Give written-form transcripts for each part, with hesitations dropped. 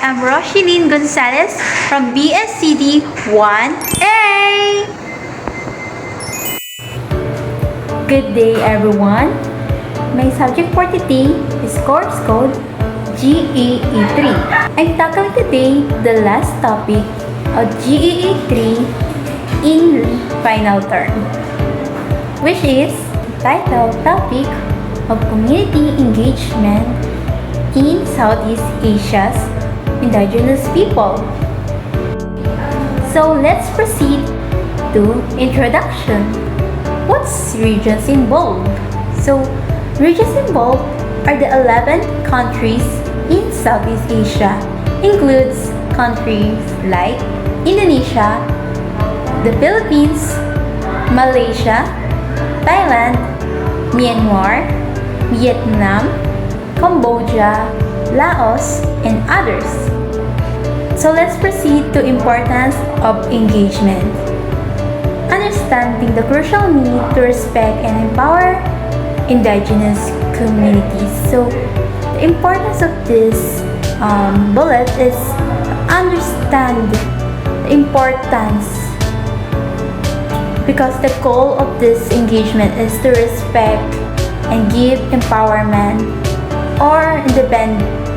am Roshelyn Gonzalez from BSCD 1A. Good day everyone. My subject for today is course code GEE3. I'm tackling today the last topic of GEE3 in final term, which is titled topic of community engagement in Southeast Asia's indigenous people. So let's proceed to introduction. What's regions involved? So regions involved are the 11 countries in Southeast Asia. Includes countries like Indonesia, the Philippines, Malaysia, Thailand, Myanmar, Vietnam, Cambodia, Laos, and others. So let's proceed to importance of engagement. Understanding the crucial need to respect and empower indigenous communities. So the importance of this bullet is understand the importance, because the goal of this engagement is to respect and give empowerment or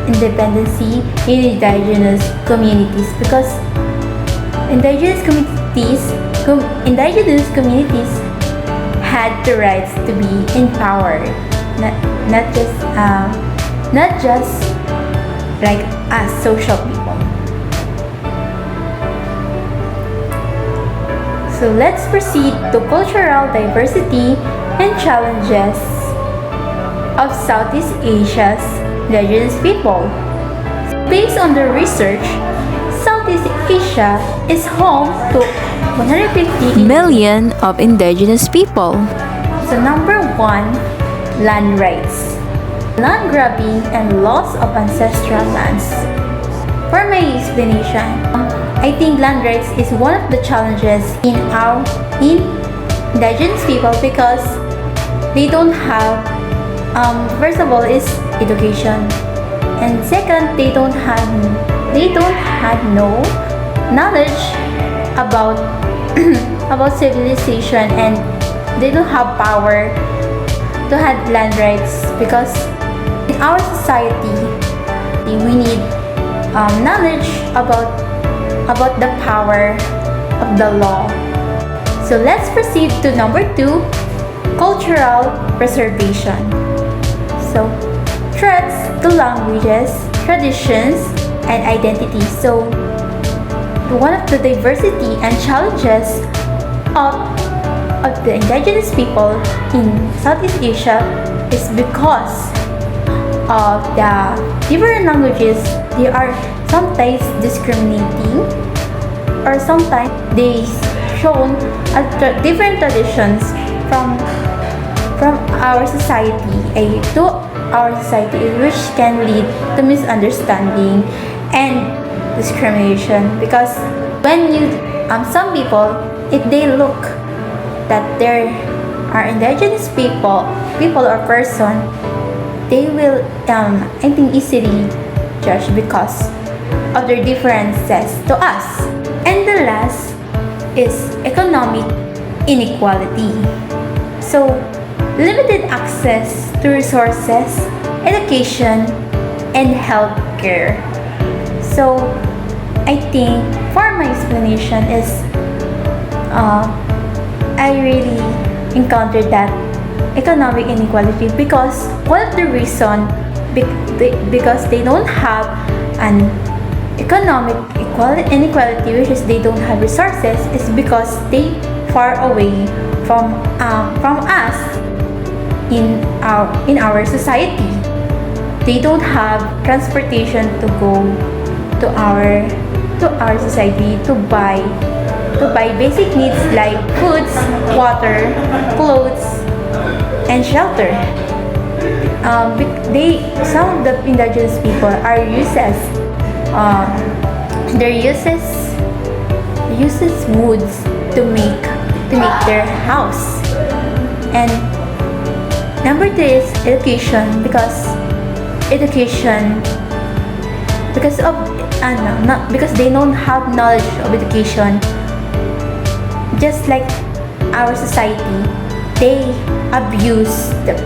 independency in indigenous communities, because indigenous communities had the rights to be empowered, not just like us social people. So let's proceed to cultural diversity and challenges of Southeast Asia's indigenous people. Based on the research, Southeast Asia is home to 150 million of indigenous people. So number 1, land rights. Land grabbing and loss of ancestral lands. For my explanation, I think land rights is one of the challenges in indigenous people, because they don't have first of all is education, and second they don't have no knowledge about about civilization, and they don't have power to have land rights, because in our society we need knowledge about the power of the law. So let's proceed to number 2, cultural preservation. So threats to languages, traditions, and identity. So one of the diversity and challenges of the indigenous people in Southeast Asia is because of the different languages. They are sometimes discriminating, or sometimes they shown different traditions from our society to our society, which can lead to misunderstanding and discrimination. Because when you some people, if they look that there are indigenous people or person, they will I think easily judge because of their differences to us. And the last is economic inequality. So limited access to resources, education, and healthcare. So I think for my explanation is I really encountered that economic inequality, because one of the reason because they don't have an economic inequality, which is they don't have resources, is because they far away from us in our society. They don't have transportation to go to our society to buy basic needs like foods, water, clothes, and shelter. Some of the indigenous people are uses woods to make their house. And number 3 is education, because of not because they don't have knowledge of education. Just like our society, they abuse the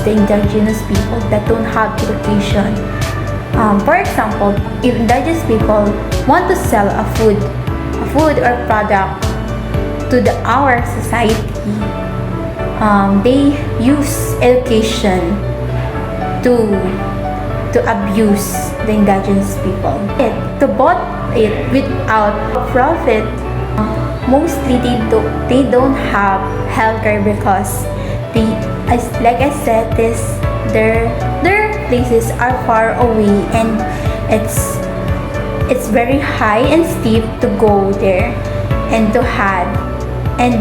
indigenous people that don't have education. For example, if indigenous people want to sell a food or product to our society, they use education to abuse the indigenous people. To bought it without profit. Mostly they don't have healthcare because like I said, their places are far away and it's very high and steep to go there and to have and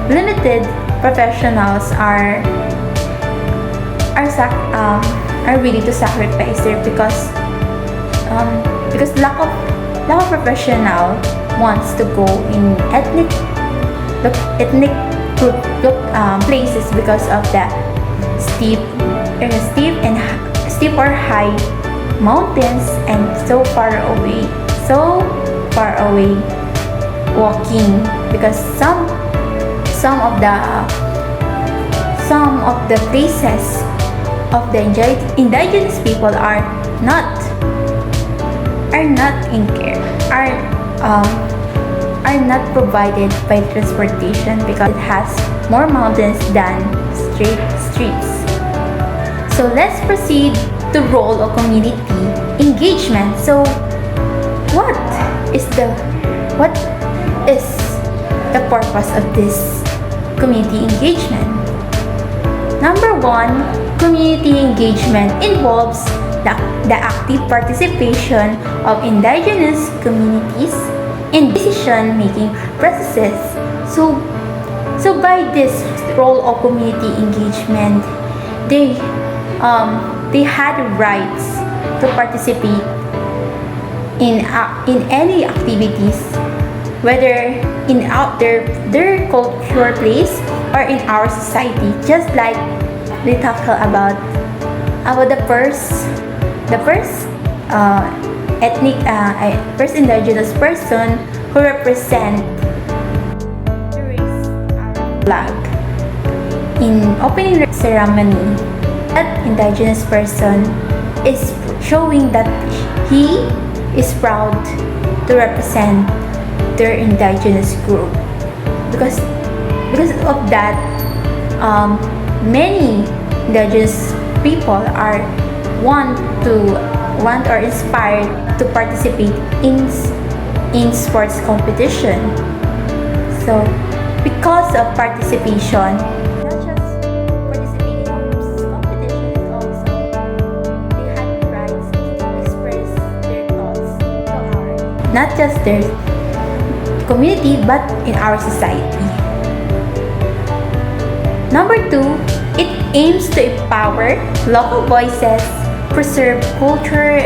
limited professionals are ready to sacrifice there because lack of professional wants to go in ethnic group places because of the steep or high mountains and so far away walking because some of the places of the indigenous people are not in care, are not provided by transportation because it has more mountains than straight streets. So let's proceed to role of community engagement. So what is the purpose of this community engagement? Number 1, community engagement involves the active participation of indigenous communities in decision-making processes. So by this role of community engagement, they had rights to participate in any activities, whether in their cultural place or in our society. Just like we talked about the first first indigenous person who represent the race flag in opening ceremony. That indigenous person is showing that he is proud to represent their indigenous group because of that many indigenous people want or inspired to participate in sports competition. So because of participation, not just participating in competition, but also they had rights to express their thoughts to not just their community but in our society. Number 2, it aims to empower local voices, preserve culture,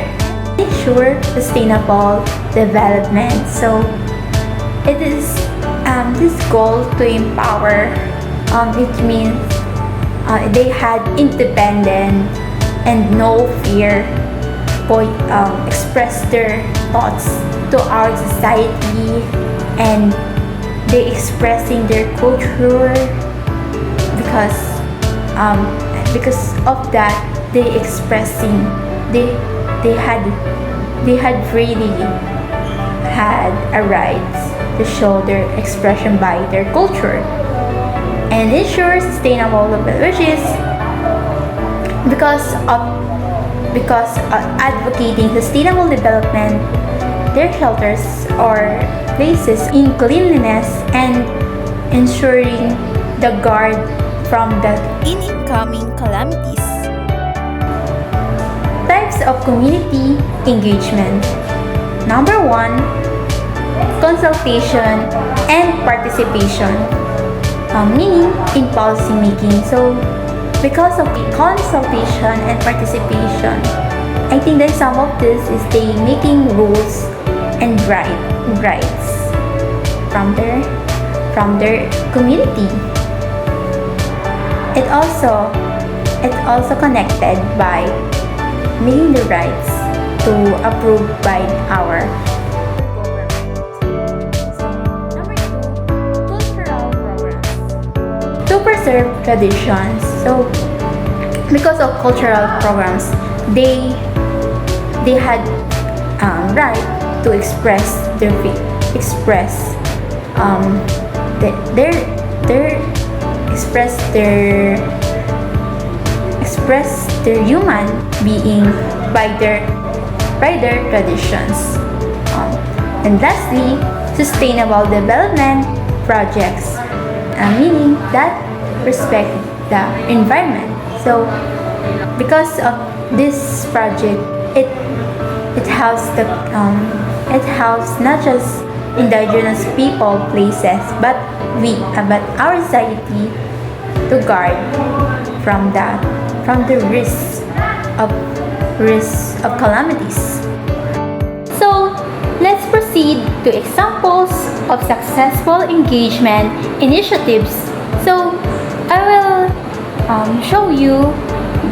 ensure sustainable development. So it is this goal to empower. It means they had independent and no fear express their thoughts to our society, and they expressing their culture because of that they had really had a right to show their expression by their culture and ensure sustainable development, which is because of advocating sustainable development. Their shelters or places in cleanliness and ensuring the guard from the incoming calamities. Types of community engagement. Number 1, consultation and participation, meaning in policy making. So because of the consultation and participation, I think that some of this is they making rules and rights from their community. It also connected by making the rights to approve by our government. So, number two, cultural programs. To preserve traditions. So, because of cultural programs, they had right to express express their express their human being by their traditions. And lastly, sustainable development projects, meaning that respect the environment. So, because of this project, it helps not just indigenous people, places, but our society to guard from the risk of calamities. So, let's proceed to examples of successful engagement initiatives. So, I will show you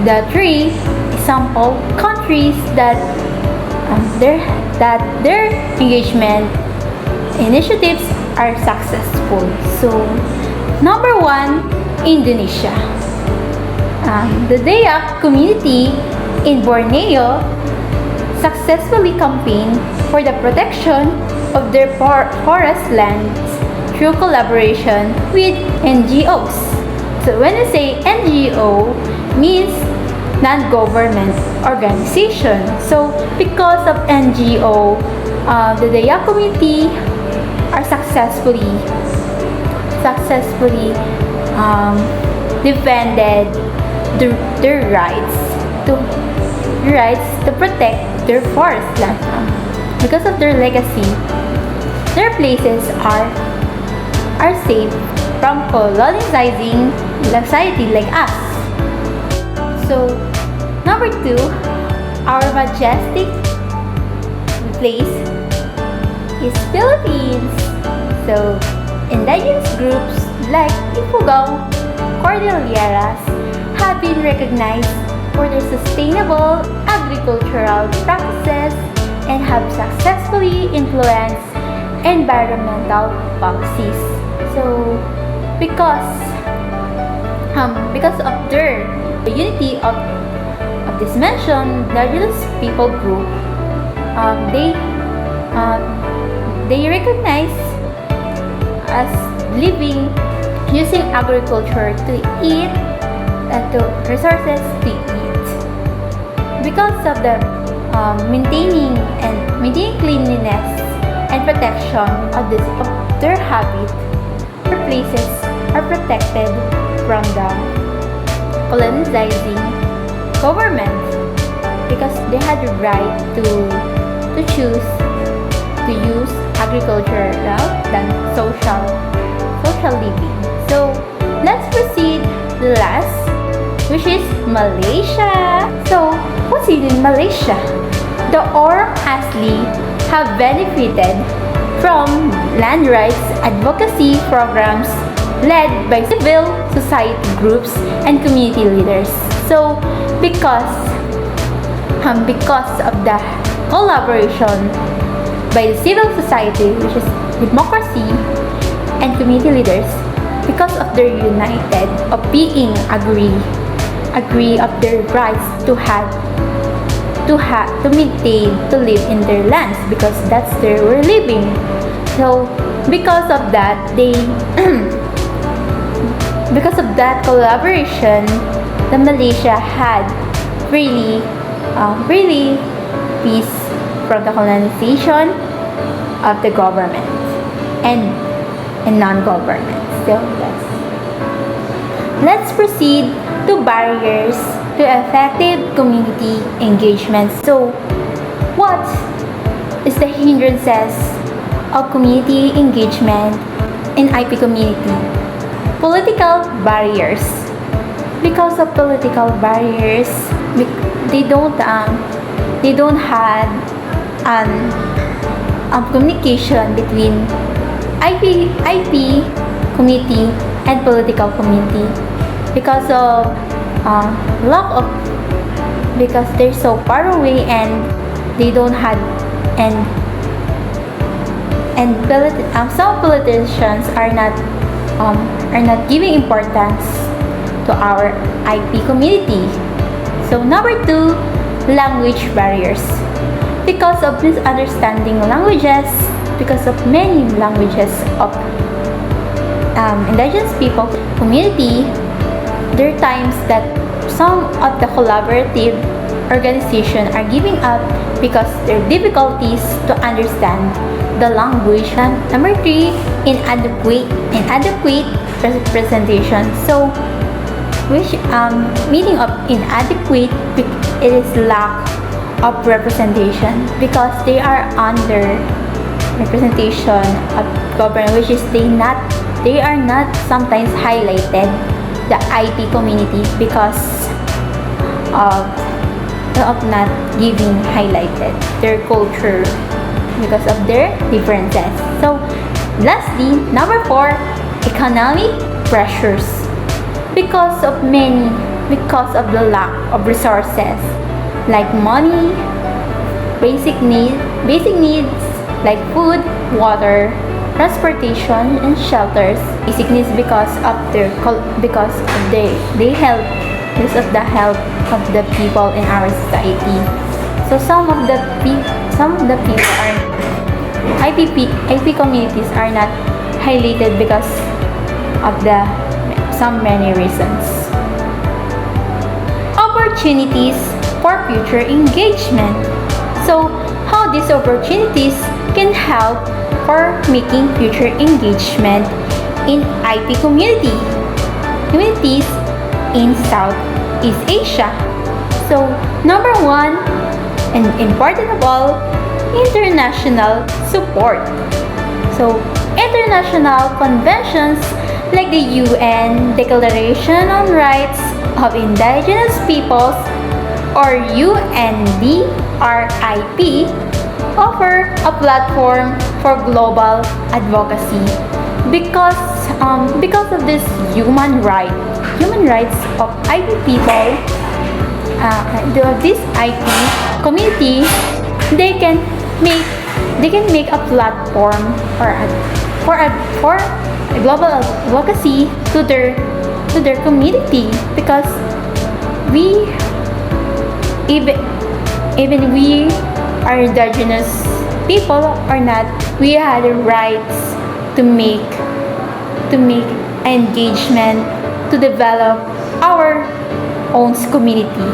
the 3 example countries that their engagement initiatives are successful. So, number 1, Indonesia. The Dayak community in Borneo successfully campaigned for the protection of their forest lands through collaboration with NGOs. So when we say NGO, means non-government organization. So because of NGO, the Dayak community are successfully defended their rights to protect their forest land. Because of their legacy, their places are safe from colonizing society like us. So, number 2, our majestic place is Philippines. So, indigenous groups like Ifugao Cordilleras have been recognized for their sustainable agricultural practices and have successfully influenced environmental policies. So, because of their unity of this mentioned indigenous people group, they recognize as living using agriculture to eat and to resources to eat. Because of the maintaining cleanliness and protection of their habit, their places are protected from the colonizing government because they had the right to choose to use agriculture than social living. So let's proceed to the last, which is Malaysia. So what's in Malaysia? The Orang Asli have benefited from land rights advocacy programs led by civil society groups and community leaders. So because of the collaboration by the civil society, which is democracy, and community leaders, because of their united of being agree of their rights to maintain, to live in their lands, because that's their we're living. So because of that, because of that collaboration, the Malaysia had really peace from the colonization of the government and non-government. So let's proceed to barriers to effective community engagement. So what is the hindrances of community engagement in IP community? Political barriers. Because of political barriers, they don't have communication between IP community and political community because of because they're so far away and they don't have, and some politicians are not giving importance to our IP community. So number 2, language barriers. Because of misunderstanding languages, because of many languages of indigenous people community, there are times that some of the collaborative organizations are giving up because there are difficulties to understand the language. And number 3, inadequate representation. So, which meaning of inadequate, it is lack of representation because they are under representation of government, which is they are not sometimes highlighted the IP community because of not giving highlighted their culture because of their differences. So lastly, number 4, economic pressures. Because of the lack of resources like money, basic needs like food, water, transportation, and shelters. Basic needs because of the health of the people in our society. So some of the people are IP communities are not highlighted because of some many reasons. Opportunities for future engagement. So how these opportunities can help for making future engagement in IP communities in Southeast Asia. So number 1, and important of all, international support. So international conventions like the UN Declaration on Rights of Indigenous Peoples or UNDRIP offer a platform for global advocacy because of this human rights of IP people, this IP community, they can make a platform for a global advocacy to their community because even we are indigenous people or not, we have the rights to make engagement to develop our own community.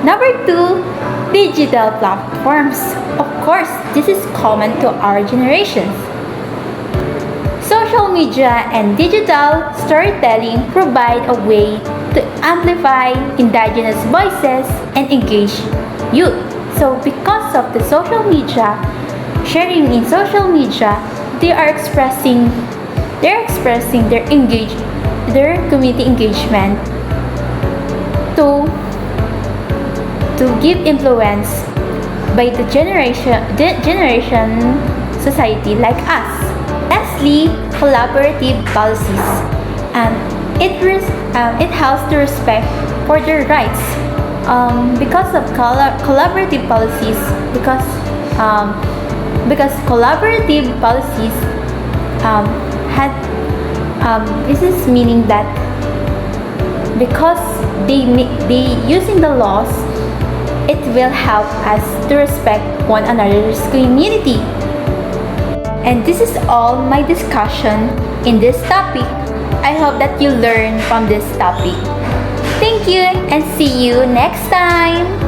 Number 2, digital platforms. Of course, this is common to our generations. Social media and digital storytelling provide a way to amplify indigenous voices and engage youth. So because of the social media, sharing in social media, they are expressing their community engagement to give influence by the generation society like us. Lastly, collaborative policies. It helps to respect for their rights. Because of collaborative policies, because collaborative policies this is meaning that because they using the laws, it will help us to respect one another's community. And this is all my discussion in this topic. I hope that you learn from this topic. Thank you and see you next time.